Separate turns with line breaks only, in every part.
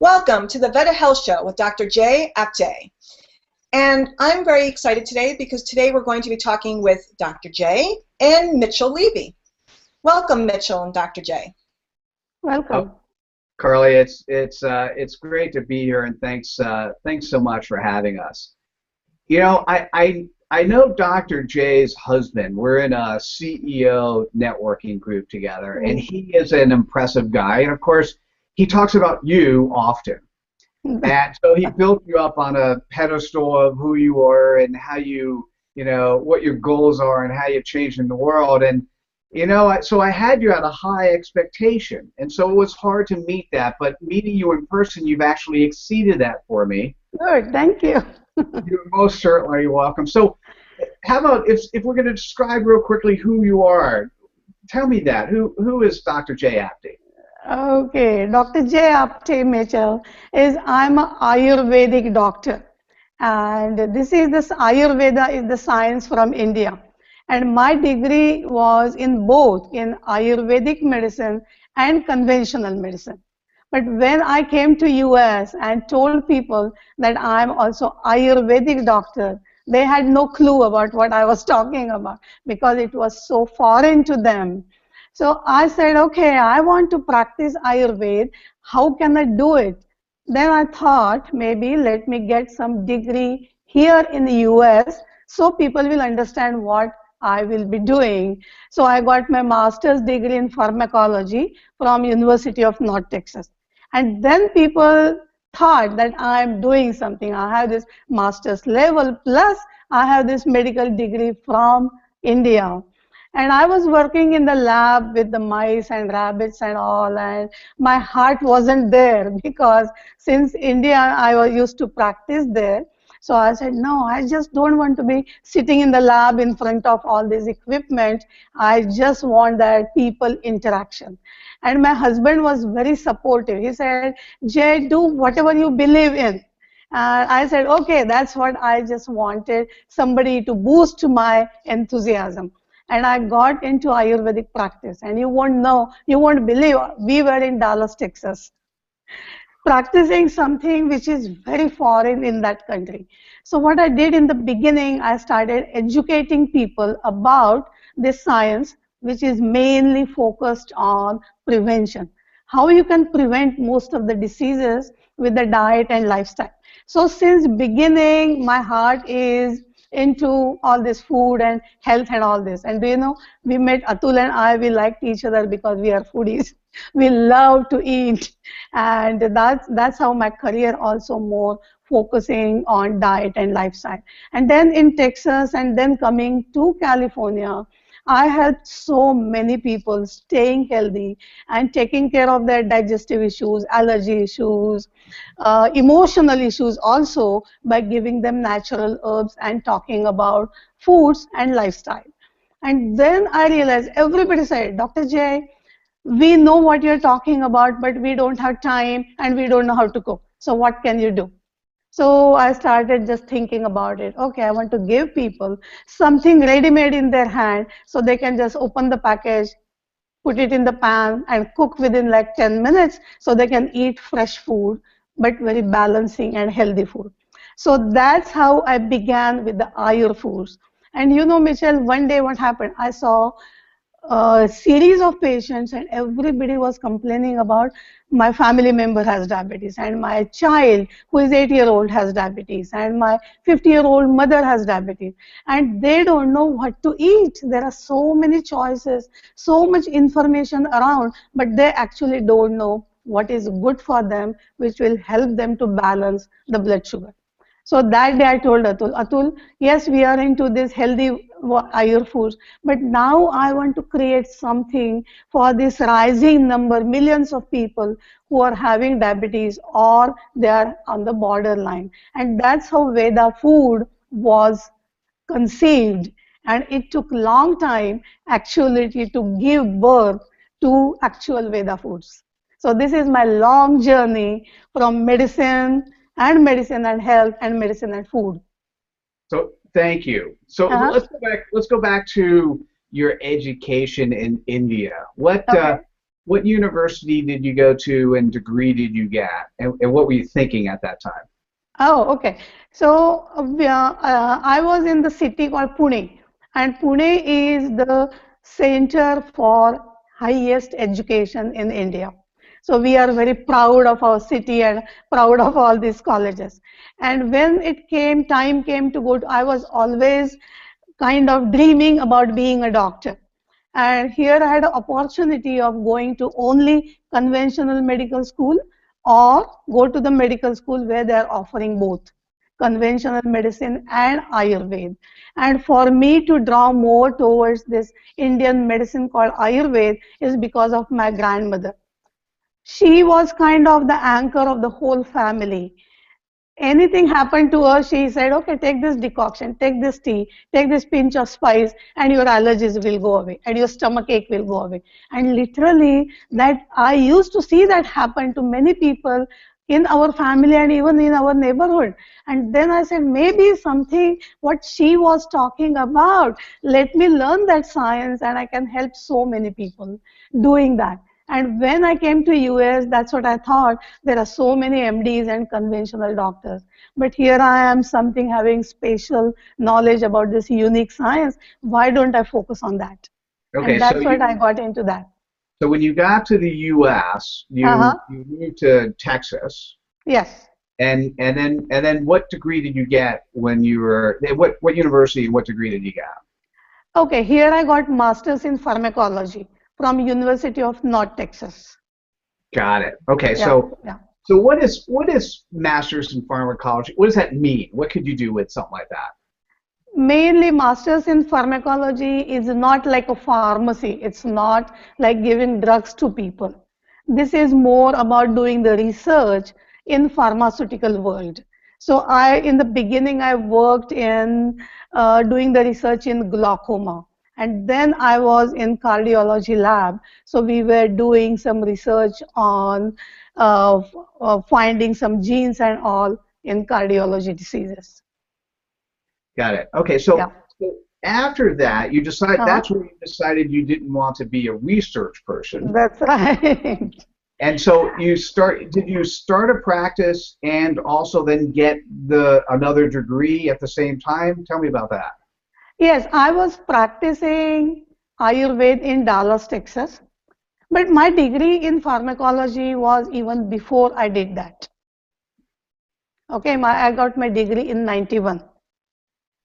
Welcome to the Veda Health Show with Dr. Jay Apte. And I'm very excited today because today we're going to be talking with Dr. Jay and Mitchell Levy. Welcome, Mitchell and Dr. Jay.
Welcome.
Carly, it's great to be here, and thanks so much for having us. You know, I know Dr. Jay's husband. We're in a CEO networking group together, and he is an impressive guy. And of course, he talks about you often. And so he built you up on a pedestal of who you are and how you know, what your goals are and how you're changing the world. And, you know, so I had you at a high expectation. And so it was hard to meet that. But meeting you in person, you've actually exceeded that for me.
Good, thank you.
You're most certainly welcome. So how about if we're going to describe real quickly who you are, tell me that. Who is Dr. Jay Apte?
Okay, Dr. Jay Apte Mitchell I'm an Ayurvedic doctor, and Ayurveda is the science from India, and my degree was in both in Ayurvedic medicine and conventional medicine. But when I came to US and told people that I'm also Ayurvedic doctor, they had no clue about what I was talking about because it was so foreign to them. So I said, okay, I want to practice Ayurveda. How can I do it? Then I thought maybe let me get some degree here in the US so people will understand what I will be doing. So I got my master's degree in pharmacology from University of North Texas. And then people thought that I'm doing something. I have this master's level plus I have this medical degree from India. And I was working in the lab with the mice and rabbits and all, and my heart wasn't there because since India I used to practice there. So I said, no, I just don't want to be sitting in the lab in front of all this equipment. I just want that people interaction. And my husband was very supportive. He said, Jay, do whatever you believe in. And I said, okay, that's what I just wanted, somebody to boost my enthusiasm. And I got into Ayurvedic practice. And you won't believe, we were in Dallas, Texas, practicing something which is very foreign in that country. So what I did in the beginning, I started educating people about this science, which is mainly focused on prevention. How you can prevent most of the diseases with the diet and lifestyle. So since beginning, my heart is into all this food and health and all this. And do you know, we met Atul and I, we liked each other because we are foodies. We love to eat. And that's how my career also more focusing on diet and lifestyle. And then in Texas and then coming to California, I helped so many people staying healthy and taking care of their digestive issues, allergy issues, emotional issues also by giving them natural herbs and talking about foods and lifestyle. And then I realized everybody said, Dr. Jay, we know what you're talking about, but we don't have time and we don't know how to cook. So what can you do? So I started just thinking about it. Okay, I want to give people something ready-made in their hand so they can just open the package, put it in the pan and cook within like 10 minutes so they can eat fresh food, but very balancing and healthy food. So that's how I began with the Ayur foods. And you know, Michelle, one day what happened, I saw a series of patients and everybody was complaining about my family member has diabetes and my child who is 8-year-old has diabetes and my 50-year-old mother has diabetes and they don't know what to eat. There are so many choices, so much information around, but they actually don't know what is good for them, which will help them to balance the blood sugar. So that day I told Atul, yes, we are into this healthy Ayur foods, but now I want to create something for this rising number, millions of people who are having diabetes or they are on the borderline. And that's how VedaFood was conceived. And it took long time actually to give birth to actual VedaFoods. So this is my long journey from medicine and health and medicine and food.
So thank you. So let's go back to your education in India. what university did you go to and degree did you get? And what were you thinking at that time?
Oh, okay. So I was in the city called Pune, and Pune is the center for highest education in India. So we are very proud of our city and proud of all these colleges. And when time came to go to, I was always kind of dreaming about being a doctor. And here I had an opportunity of going to only conventional medical school or go to the medical school where they are offering both conventional medicine and Ayurveda. And for me to draw more towards this Indian medicine called Ayurveda is because of my grandmother. She was kind of the anchor of the whole family. Anything happened to her, she said, okay, take this decoction, take this tea, take this pinch of spice, and your allergies will go away, and your stomach ache will go away. And literally, that I used to see that happen to many people in our family and even in our neighborhood. And then I said, maybe something what she was talking about, let me learn that science and I can help so many people doing that. And when I came to US, that's what I thought. There are so many MDs and conventional doctors. But here I am, something having spatial knowledge about this unique science. Why don't I focus on that?
Okay,
And that's what I got into that.
So when you got to the US, you moved to Texas.
Yes.
And then what degree did you get when you were what university and what degree did you get?
Okay, here I got masters in pharmacology from University of North Texas.
Got it. Okay,
yeah.
So what is masters in pharmacology? What does that mean? What could you do with something like that?
Mainly masters in pharmacology is not like a pharmacy. It's not like giving drugs to people. This is more about doing the research in pharmaceutical world. So in the beginning, I worked in doing the research in glaucoma. And then I was in cardiology lab. So we were doing some research on finding some genes and all in cardiology diseases.
Got it. Okay, so after that, you decided that's where you decided you didn't want to be a research person.
That's right.
And so did you start a practice and also then get another degree at the same time? Tell me about that.
Yes, I was practicing Ayurveda in Dallas, Texas. But my degree in pharmacology was even before I did that. Okay, I got my degree in 91.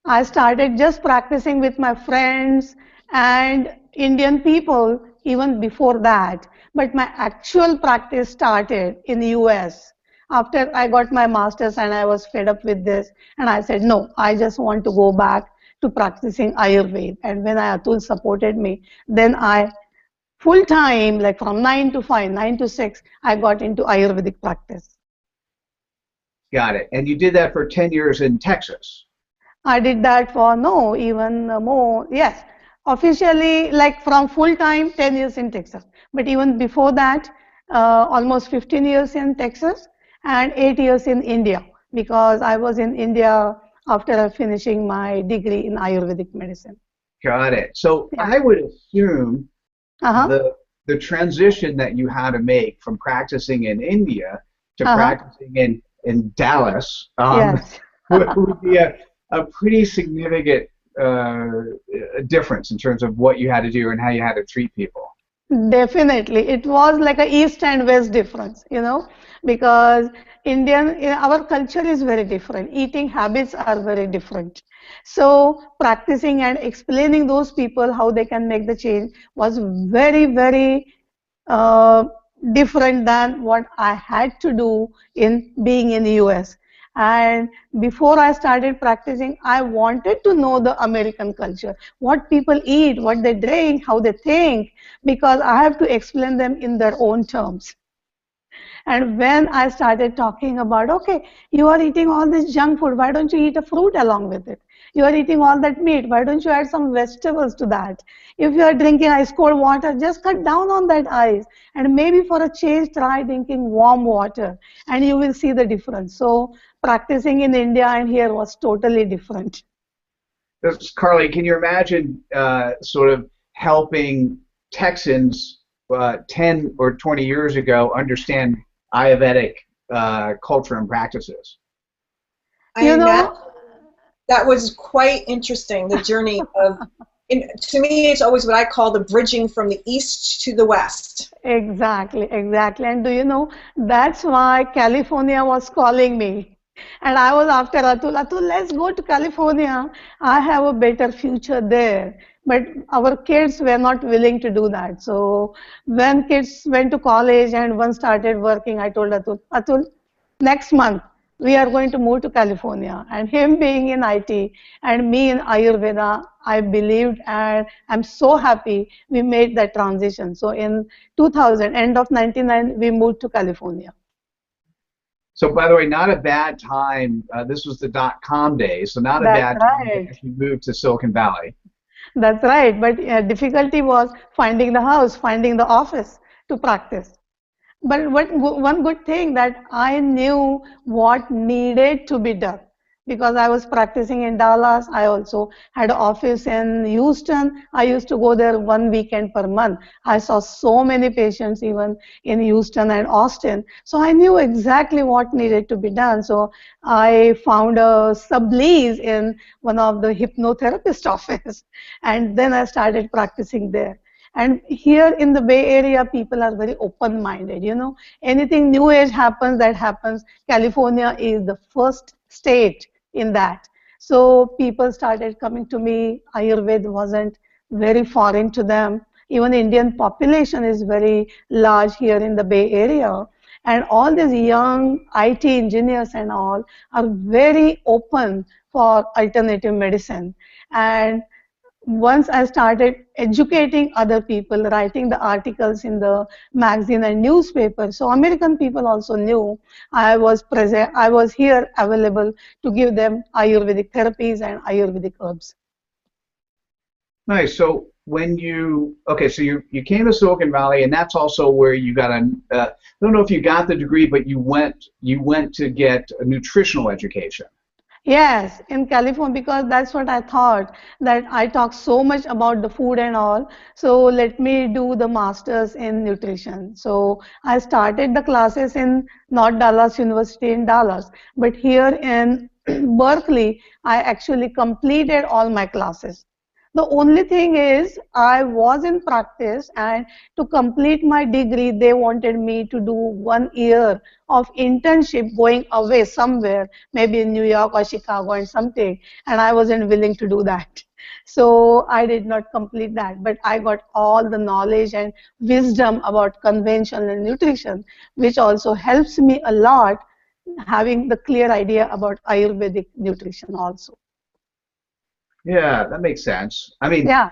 I started just practicing with my friends and Indian people even before that. But my actual practice started in the US after I got my master's and I was fed up with this. And I said, no, I just want to go back to practicing Ayurveda. And when Atul supported me, then I full time, like from 9 to 5, 9 to 6, I got into Ayurvedic practice.
Got it. And you did that for 10 years in Texas.
I did that for, even more, yes. Officially, like from full time, 10 years in Texas. But even before that, almost 15 years in Texas and 8 years in India, because I was in India after finishing my degree in Ayurvedic medicine.
Got it. So I would assume the transition that you had to make from practicing in India to practicing in Dallas would be a pretty significant difference in terms of what you had to do and how you had to treat people.
Definitely. It was like a East and West difference, because our culture is very different. Eating habits are very different. So practicing and explaining those people how they can make the change was very, very different than what I had to do in being in the US. And before I started practicing, I wanted to know the American culture, what people eat, what they drink, how they think, because I have to explain them in their own terms. And when I started talking about, okay, you are eating all this junk food, why don't you eat a fruit along with it? You are eating all that meat, why don't you add some vegetables to that? If you are drinking ice cold water, just cut down on that ice. And maybe for a change, try drinking warm water, and you will see the difference. So practicing in India and here was totally different.
Carly, can you imagine sort of helping Texans 10 or 20 years ago understand Ayurvedic culture and practices.
I imagine that was quite interesting, the journey of, to me, it's always what I call the bridging from the east to the west.
Exactly, exactly. And do you know, that's why California was calling me. And I was after Atul, Atul, let's go to California. I have a better future there. But our kids were not willing to do that. So when kids went to college and one started working, I told Atul, Atul, next month we are going to move to California. And him being in IT and me in Ayurveda, I believed and I'm so happy we made that transition. So in 2000, end of 99, we moved to California.
So, by the way, not a bad time. This was the .com days, so not a bad time if you moved to Silicon Valley.
That's right. But difficulty was finding the house, finding the office to practice. But one good thing that I knew what needed to be done because I was practicing in Dallas. I also had an office in Houston. I used to go there one weekend per month. I saw so many patients even in Houston and Austin. So I knew exactly what needed to be done. So I found a sublease in one of the hypnotherapist office. And then I started practicing there. And here in the Bay Area, people are very open-minded. You know, anything new age happens, that happens. California is the first state in that. So people started coming to me. Ayurveda wasn't very foreign to them. Even Indian population is very large here in the Bay Area. And all these young IT engineers and all are very open for alternative medicine. And once I started educating other people, writing the articles in the magazine and newspaper, so American people also knew I was present, I was here available to give them Ayurvedic therapies and Ayurvedic herbs.
Nice. So when so you came to Silicon Valley, and that's also where you got I don't know if you got the degree, but you went to get a nutritional education.
Yes, in California, because that's what I thought, that I talk so much about the food and all. So let me do the master's in nutrition. So I started the classes in not Dallas University in Dallas, but here in Berkeley, I actually completed all my classes. The only thing is I was in practice, and to complete my degree, they wanted me to do 1 year of internship going away somewhere, maybe in New York or Chicago and something, and I wasn't willing to do that. So I did not complete that, but I got all the knowledge and wisdom about conventional nutrition, which also helps me a lot having the clear idea about Ayurvedic nutrition also.
Yeah, that makes sense. I mean,
yeah.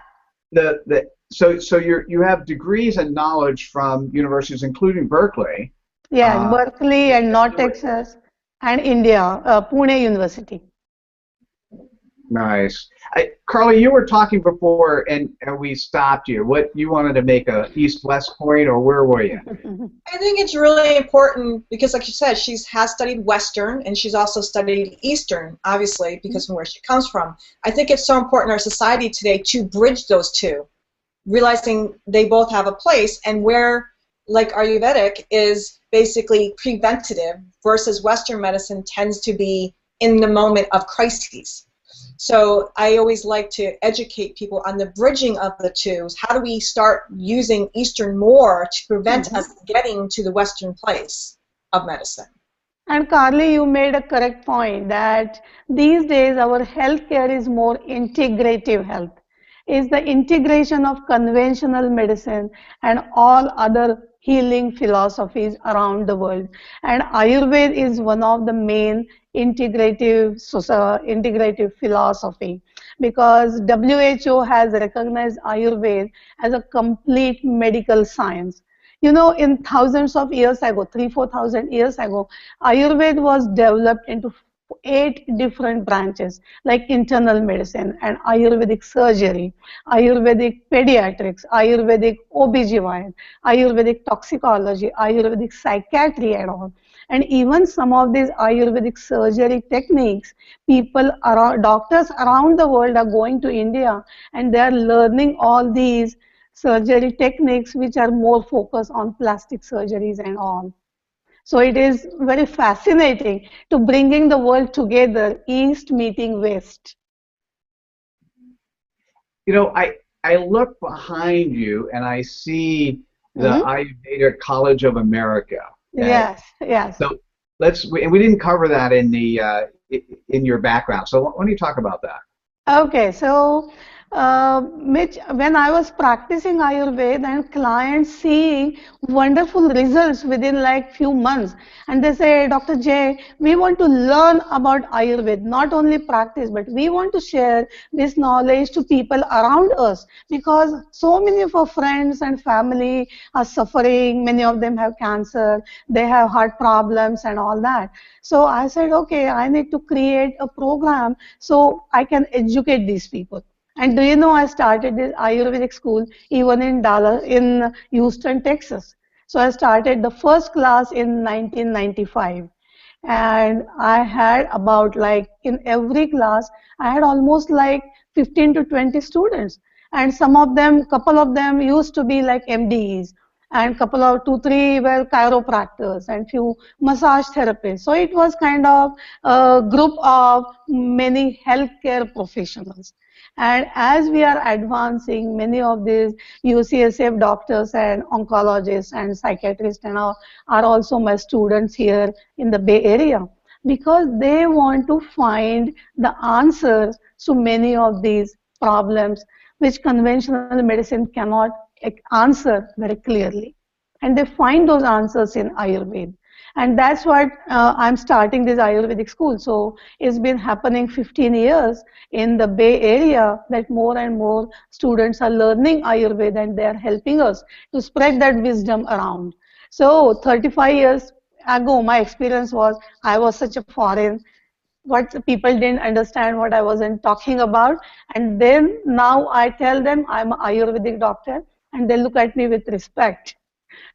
So you have degrees and knowledge from universities, including Berkeley.
Yes, Berkeley and North Texas and India, Pune University.
Nice. Carly, you were talking before, and we stopped you. What, you wanted to make a east-west point, or where were you?
I think it's really important because, like you said, she has studied Western, and she's also studied Eastern, obviously, because of where she comes from. I think it's so important in our society today to bridge those two, realizing they both have a place, and where, like Ayurvedic, is basically preventative versus Western medicine tends to be in the moment of crises. So I always like to educate people on the bridging of the two. How do we start using Eastern more to prevent us getting to the Western place of medicine?
And Carly, you made a correct point that these days our healthcare is more integrative health. Is the integration of conventional medicine and all other healing philosophies around the world. And Ayurveda is one of the main integrative philosophy, because WHO has recognized Ayurveda as a complete medical science. You know, in thousands of years ago, 3,000-4,000 years ago, Ayurveda was developed into 8 different branches, like internal medicine and Ayurvedic surgery, Ayurvedic pediatrics, Ayurvedic OBGYN, Ayurvedic toxicology, Ayurvedic psychiatry and all. And even some of these Ayurvedic surgery techniques, doctors around the world are going to India and they are learning all these surgery techniques which are more focused on plastic surgeries and all. So it is very fascinating to bringing the world together, East meeting West.
You know, I look behind you and I see the
Mhm.
Ayurveda College of America.
Yes, yes.
So and we didn't cover that in the in your background. So why don't you talk about that?
Okay, so Mitch, when I was practicing Ayurveda and clients seeing wonderful results within like few months, and they say, Dr. J, we want to learn about Ayurveda, not only practice, but we want to share this knowledge to people around us because so many of our friends and family are suffering. Many of them have cancer, they have heart problems and all that. So I said, okay, I need to create a program so I can educate these people. And do you know I started this Ayurvedic school even in Dallas, in Houston, Texas. So I started the first class in 1995. And I had about like in every class, I had almost like 15 to 20 students. And some of them, couple of them used to be like MDs and couple of two, three were chiropractors and few massage therapists. So it was kind of a group of many healthcare professionals. And as we are advancing, many of these UCSF doctors and oncologists and psychiatrists and all are also my students here in the Bay Area because they want to find the answers to many of these problems which conventional medicine cannot answer very clearly. And they find those answers in Ayurveda. And that's what I'm starting this Ayurvedic school. So it's been happening 15 years in the Bay Area that more and more students are learning Ayurveda and they are helping us to spread that wisdom around. So 35 years ago, my experience was I was such a foreign, what people didn't understand what I wasn't talking about. And then now I tell them I'm an Ayurvedic doctor and they look at me with respect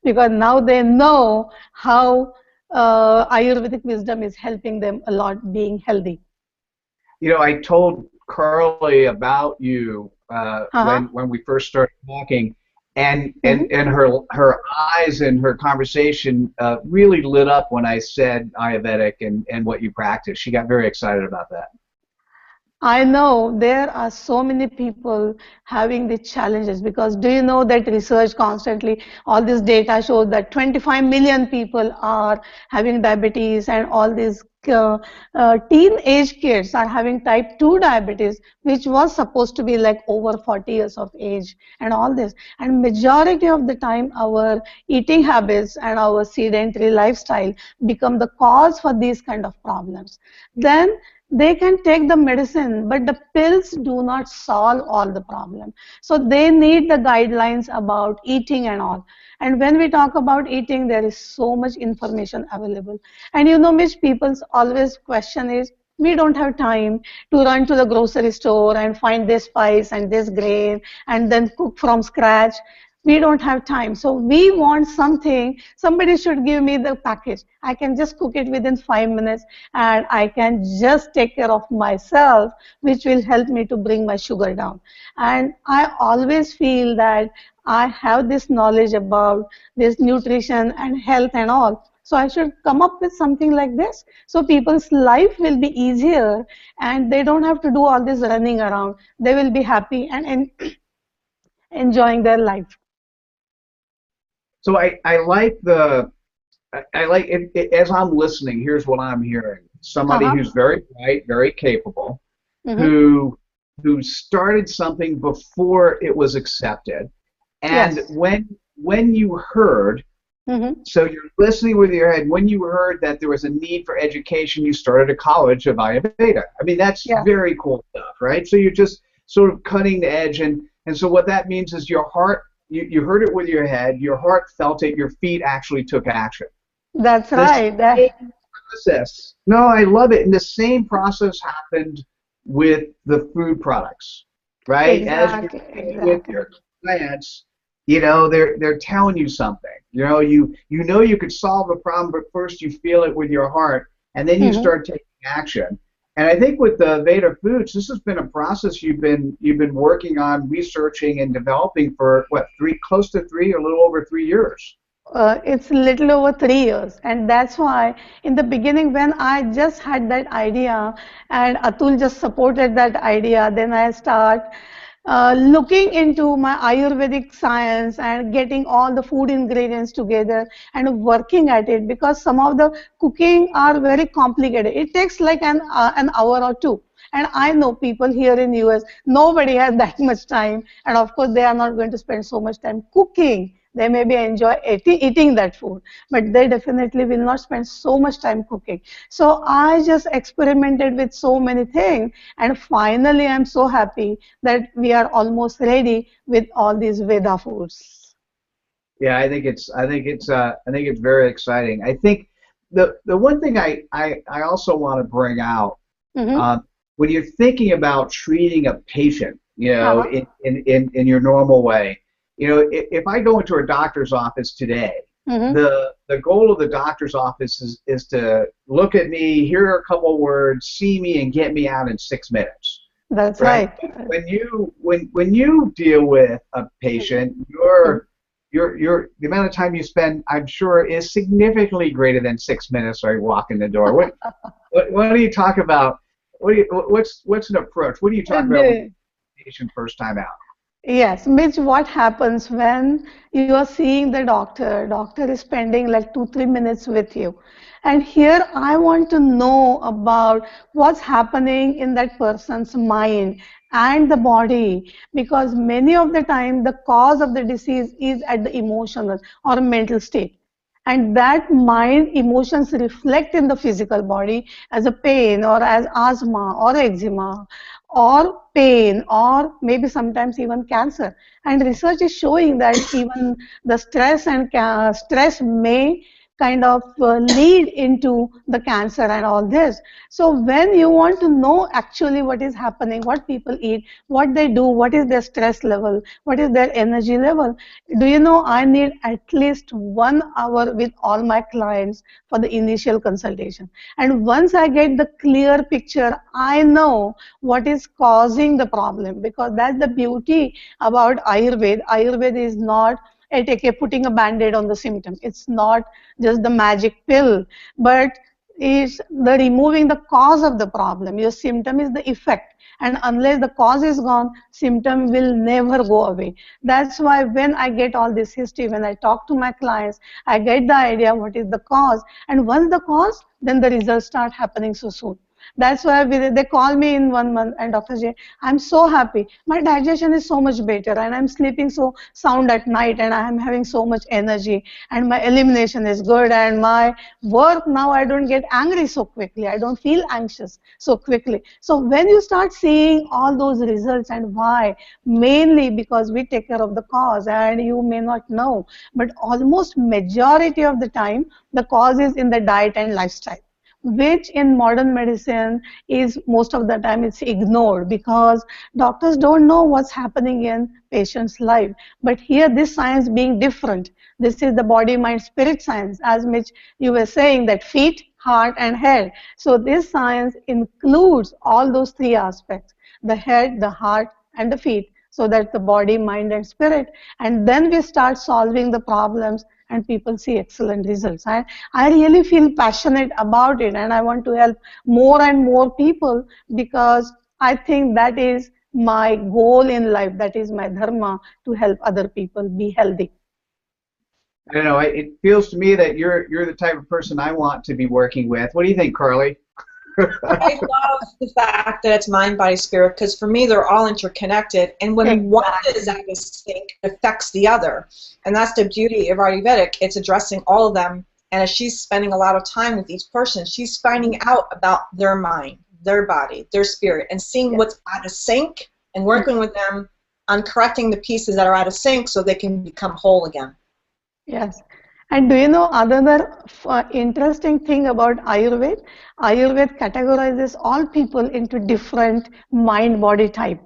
because now they know how Ayurvedic wisdom is helping them a lot being healthy.
You know, I told Carly about you
Uh-huh.
when we first started talking, and
Mhm.
her eyes and her conversation really lit up when I said Ayurvedic and what you practice. She got very excited about that.
I know there are so many people having the challenges because do you know that research constantly, all this data shows that 25 million people are having diabetes and all these teenage kids are having type 2 diabetes, which was supposed to be like over 40 years of age and all this. And majority of the time our eating habits and our sedentary lifestyle become the cause for these kind of problems. Then they can take the medicine, but the pills do not solve all the problem. So they need the guidelines about eating and all. And when we talk about eating, there is so much information available. And you know, which people's always question is, we don't have time to run to the grocery store and find this spice and this grain and then cook from scratch. We don't have time. So we want something, somebody should give me the package. I can just cook it within 5 minutes and I can just take care of myself, which will help me to bring my sugar down. And I always feel that I have this knowledge about this nutrition and health and all. So I should come up with something like this. So people's life will be easier and they don't have to do all this running around. They will be happy and enjoying their life.
So I like I like as I'm listening. Here's what I'm hearing: somebody
Uh-huh.
who's very bright, very capable,
Mm-hmm.
who started something before it was accepted, and
Yes.
when you heard,
Mm-hmm.
so you're listening with your head. When you heard that there was a need for education, you started a college of Ayurveda. I mean, that's
Yes.
very cool stuff, right? So you're just sort of cutting the edge, and so what that means is your heart. You heard it with your head, your heart felt it, your feet actually took action.
That's
The
right.
same process. No, I love it. And the same process happened with the food products, right? As you're
Exactly.
meeting with
Exactly.
your clients, you know, they're telling you something. You know you could solve a problem, but first you feel it with your heart, and then you
Mm-hmm.
start taking action. And I think with the VedaFoods, this has been a process you've been working on, researching and developing for what, close to three, a little over 3 years.
It's little over 3 years, and that's why in the beginning when I just had that idea and Atul just supported that idea, then I start looking into my Ayurvedic science and getting all the food ingredients together and working at it, because some of the cooking are very complicated. It takes like an hour or two. And I know people here in US, nobody has that much time, and of course they are not going to spend so much time cooking. They maybe enjoy eating that food, but they definitely will not spend so much time cooking. So I just experimented with so many things, and finally I'm so happy that we are almost ready with all these Veda foods.
Yeah, I think it's very exciting. I think the one thing I also want to bring out,
Mm-hmm.
when you're thinking about treating a patient,
Uh-huh.
in your normal way, if I go into a doctor's office today,
Mm-hmm.
the goal of the doctor's office is to look at me, hear a couple words, see me, and get me out in 6 minutes.
That's
Right?
right.
When you deal with a patient, the amount of time you spend, I'm sure, is significantly greater than 6 minutes or you walk in the door. What do you talk about? What's an approach? What do you talk about when
The-
the patient first time out?
Yes, Mitch, what happens when you are seeing the doctor? Doctor is spending like 2, 3 minutes with you. And here I want to know about what's happening in that person's mind and the body, because many of the time the cause of the disease is at the emotional or mental state. And that mind emotions reflect in the physical body as a pain or as asthma or eczema or pain or maybe sometimes even cancer. And research is showing that even the stress and stress may kind of lead into the cancer and all this. So when you want to know actually what is happening, what people eat, what they do, what is their stress level, what is their energy level, do you know I need at least 1 hour with all my clients for the initial consultation. And once I get the clear picture, I know what is causing the problem, because that's the beauty about Ayurveda. Ayurveda is not putting a band-aid on the symptom. It's not just the magic pill, but is the removing the cause of the problem. Your symptom is the effect, and unless the cause is gone, symptom will never go away. That's why when I get all this history, when I talk to my clients, I get the idea what is the cause, and once the cause, then the results start happening so soon. That's why they call me in 1 month and Dr. J, I'm so happy. My digestion is so much better and I'm sleeping so sound at night and I'm having so much energy and my elimination is good and my work now I don't get angry so quickly. I don't feel anxious so quickly. So when you start seeing all those results, and why? Mainly because we take care of the cause, and you may not know, but almost majority of the time the cause is in the diet and lifestyle, which in modern medicine is most of the time it's ignored because doctors don't know what's happening in patient's life. But here this science being different, this is the body mind spirit science, as Mitch you were saying, that feet, heart and head. So this science includes all those three aspects, the head, the heart and the feet, so that the body, mind and spirit, and then we start solving the problems and people see excellent results. I really feel passionate about it and I want to help more and more people, because I think that is my goal in life, that is my dharma, to help other people be healthy.
I don't know. It feels to me that you're the type of person I want to be working with. What do you think, Carly?
I love the fact that it's mind, body, spirit, because for me they're all interconnected, and when one is out of sync, it affects the other. And that's the beauty of Ayurvedic. It's addressing all of them, and as she's spending a lot of time with each person, she's finding out about their mind, their body, their spirit, and seeing what's out of sync and working with them on correcting the pieces that are out of sync so they can become whole again.
Yes. And do you know another interesting thing about Ayurveda? Ayurveda categorizes all people into different mind-body type.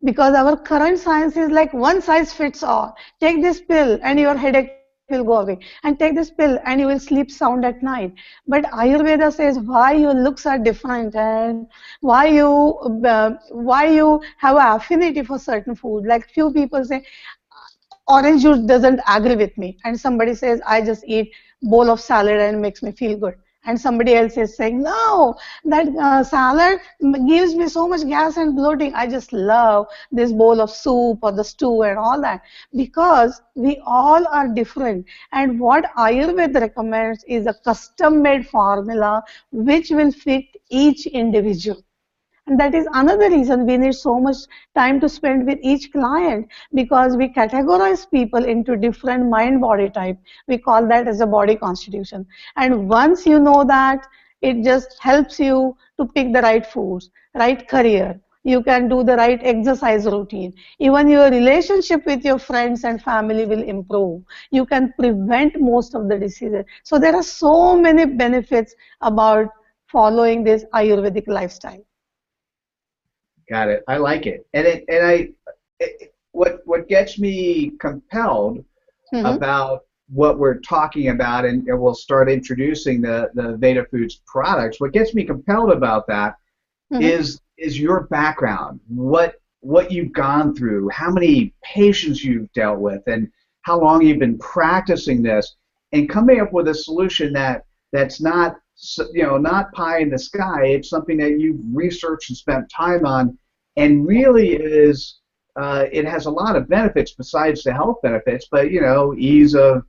Because our current science is like one size fits all. Take this pill and your headache will go away. will go away, and take this pill and you will sleep sound at night. But Ayurveda says why your looks are different, and why you have an affinity for certain food. Like few people say orange juice doesn't agree with me, and somebody says I just eat bowl of salad and it makes me feel good, and somebody else is saying no, that salad gives me so much gas and bloating, I just love this bowl of soup or the stew and all that. Because we all are different, and what Ayurveda recommends is a custom made formula which will fit each individual. And that is another reason we need so much time to spend with each client, because we categorize people into different mind body type. We call that as a body constitution. And once you know that, it just helps you to pick the right foods, right career. You can do the right exercise routine. Even your relationship with your friends and family will improve. You can prevent most of the diseases. So there are so many benefits about following this Ayurvedic lifestyle.
Got it. I like it. What gets me compelled about what we're talking about, and we'll start introducing the VedaFoods products. What gets me compelled about that is your background, what you've gone through, how many patients you've dealt with, and how long you've been practicing this, and coming up with a solution that's not, not pie in the sky. It's something that you've researched and spent time on, and really is, it has a lot of benefits besides the health benefits, but ease of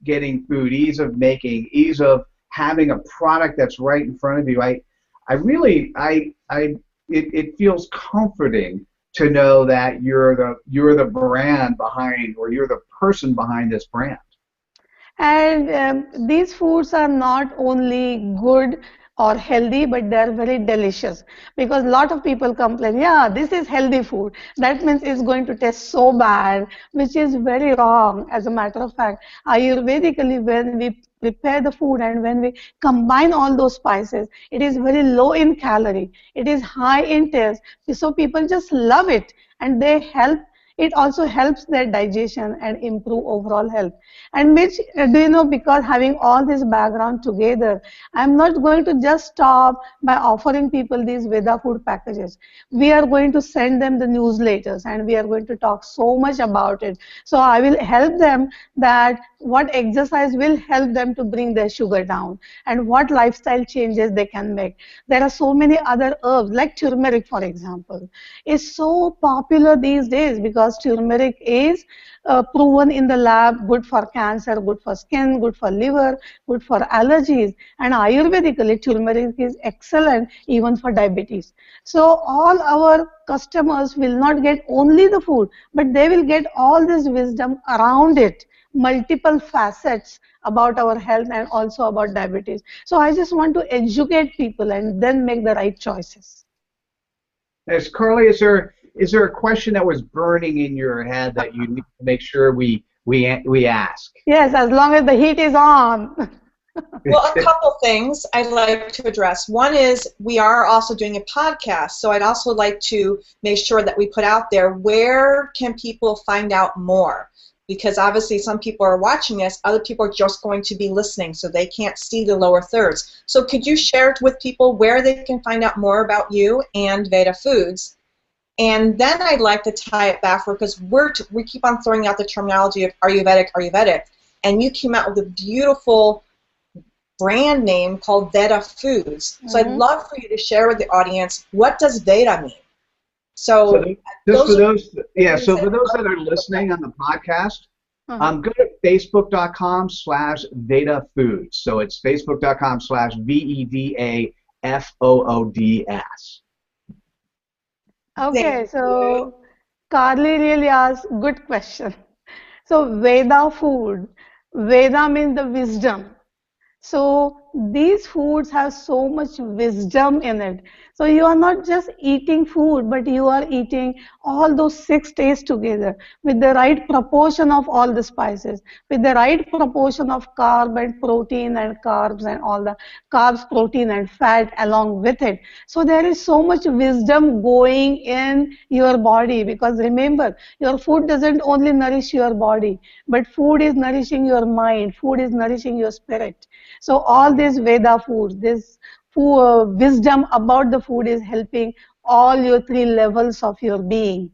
getting food, ease of making, ease of having a product that's right in front of you. It feels comforting to know that you're the brand behind, or you're the person behind this brand.
And these foods are not only good or healthy, but they are very delicious. Because a lot of people complain, yeah, this is healthy food, that means it's going to taste so bad, which is very wrong. As a matter of fact, Ayurvedically, when we prepare the food and when we combine all those spices, it is very low in calorie, it is high in taste, so people just love it, and it also helps their digestion and improve overall health. And which, do you know, because having all this background together, I'm not going to just stop by offering people these Veda food packages. We are going to send them the newsletters, and we are going to talk so much about it. So I will help them that what exercise will help them to bring their sugar down, and what lifestyle changes they can make. There are so many other herbs, like turmeric, for example, is so popular these days because turmeric is proven in the lab good for cancer, good for skin, good for liver, good for allergies. And Ayurvedically, turmeric is excellent even for diabetes. So all our customers will not get only the food, but they will get all this wisdom around it, multiple facets about our health and also about diabetes. So I just want to educate people and then make the right choices.
As Carly, is there a question that was burning in your head that you need to make sure we ask?
Yes, as long as the heat is on.
Well, a couple things I'd like to address. One is we are also doing a podcast, so I'd also like to make sure that we put out there, where can people find out more? Because obviously some people are watching us, other people are just going to be listening, so they can't see the lower thirds. So could you share it with people where they can find out more about you and VedaFoods? And then I'd like to tie it backward, because we keep on throwing out the terminology of Ayurvedic, and you came out with a beautiful brand name called VedaFoods. So I'd love for you to share with the audience, what does Veda mean? So for those that are listening on the podcast, go to facebook.com/VedaFoods. So it's facebook.com/VedaFoods.
Okay, so Carly really asked good question. So Veda food, Veda means the wisdom. So these foods have so much wisdom in it. So you are not just eating food, but you are eating all those six tastes together with the right proportion of all the spices, with the right proportion of carb and protein and carbs and all the carbs, protein and fat along with it. So there is so much wisdom going in your body, because remember, your food doesn't only nourish your body, but food is nourishing your mind, food is nourishing your spirit. So all this Veda food, this wisdom about the food is helping all your three levels of your being.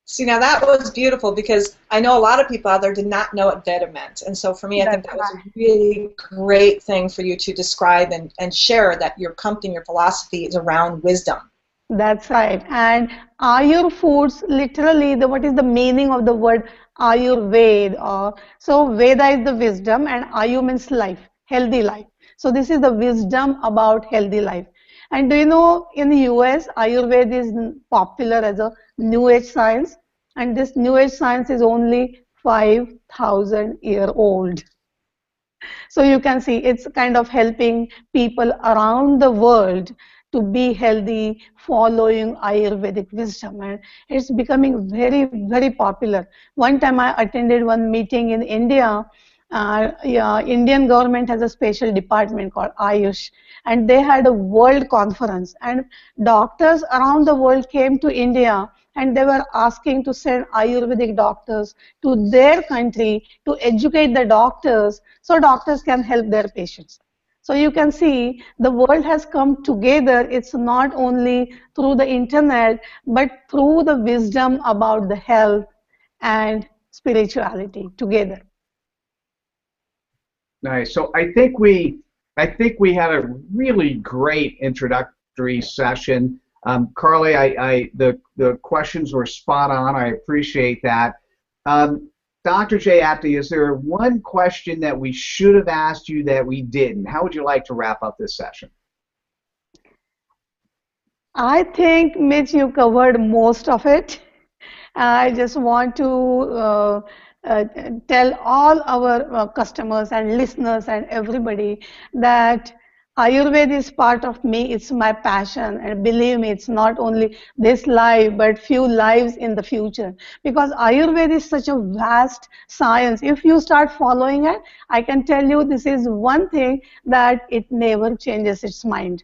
See, now that was beautiful, because I know a lot of people out there did not know what Veda meant. And so for me, I think that was a really great thing for you to describe and share, that your company, your philosophy is around wisdom.
That's right. And Ayur foods, literally, what is the meaning of the word Ayurveda? So Veda is the wisdom, and Ayu means life, healthy life. So this is the wisdom about healthy life. And do you know, in the US, Ayurveda is popular as a New Age science, and this New Age science is only 5,000-year-old. So you can see it's kind of helping people around the world to be healthy, following Ayurvedic wisdom, and it's becoming very, very popular. One time I attended one meeting in India. Indian government has a special department called Ayush, and they had a world conference, and doctors around the world came to India, and they were asking to send Ayurvedic doctors to their country to educate the doctors, so doctors can help their patients. So you can see the world has come together. It's not only through the internet, but through the wisdom about the health and spirituality together.
Nice. So I think we had a really great introductory session. Carly, the questions were spot on. I appreciate that. Dr. Jay Apte, is there one question that we should have asked you that we didn't? How would you like to wrap up this session?
I think, Mitch, you covered most of it. I just want to tell all our customers and listeners and everybody that Ayurveda is part of me. It's my passion, and believe me, it's not only this life but few lives in the future, because Ayurveda is such a vast science. If you start following it, I can tell you this is one thing that it never changes its mind.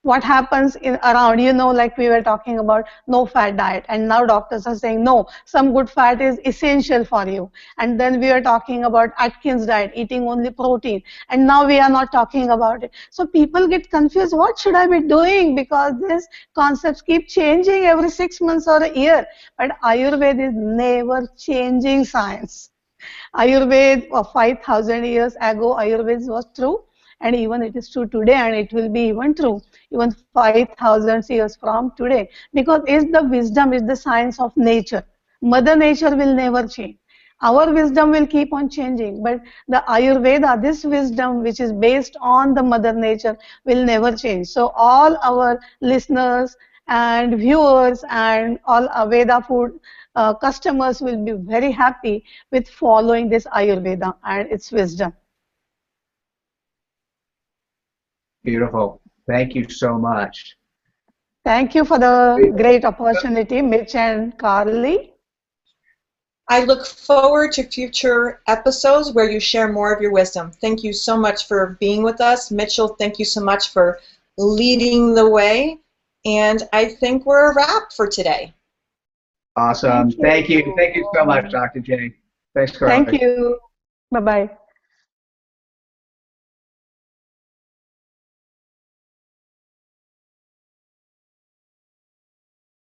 What happens around, like we were talking about no fat diet, and now doctors are saying no, some good fat is essential for you. And then we are talking about Atkins diet, eating only protein, and now we are not talking about it. So people get confused, what should I be doing, because these concepts keep changing every 6 months or a year. But Ayurveda is never changing science. Ayurveda 5,000 years ago, Ayurveda was true, and even it is true today, and it will be even true even 5,000 years from today, because it's the wisdom, is the science of nature. Mother Nature will never change. Our wisdom will keep on changing, but the Ayurveda, this wisdom which is based on the Mother Nature, will never change. So all our listeners and viewers and all Veda food customers will be very happy with following this Ayurveda and its wisdom.
Beautiful. Thank you so much.
Thank you for the great opportunity, Mitch and Carly.
I look forward to future episodes where you share more of your wisdom. Thank you so much for being with us. Mitchell, thank you so much for leading the way. And I think we're a wrap for today.
Awesome. Thank you. Thank you so much, Dr. Jay. Thanks, Carly.
Thank you. Bye-bye.